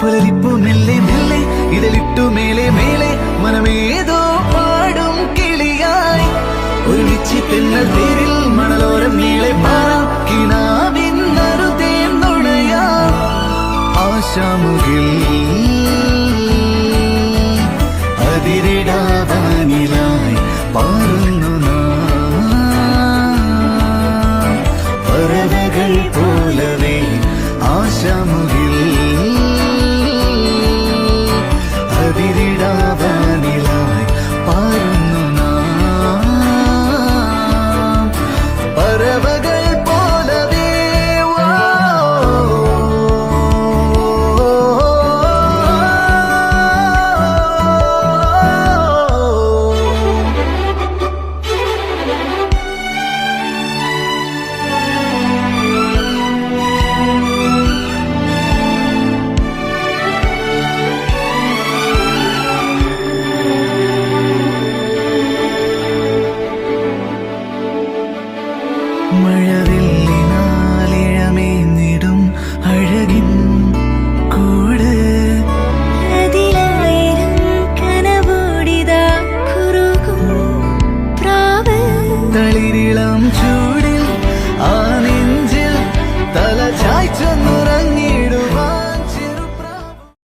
പുലരിപ്പു മെല്ലെ മെല്ലെ ഇതിലിട്ടു മേലെ മേലെ മനമേതോ പാടും കിളിയായി ഒരുമിച്ച് തെന്നൽ തേരിൽ മണലോരം നീളെ പാറാം കിനാവിന്നറുതേ നുണയാം ആശാമുകിൽ അതിരിടാവാനിലായി പാറുന്നു പറവകൾ പോലവേ ആശാമുകിൽ അതിരിടാവാനിലായി പാറുന്നു പറവകൾ പോലവേ മഴവില്ലിനാലിഴമേന്നിടും അഴകിൻ കൂട് അതിലായിരം കനവോടിതാ കുറുകും പ്രാവ് തളിരിളം ചൂടിൽ ആ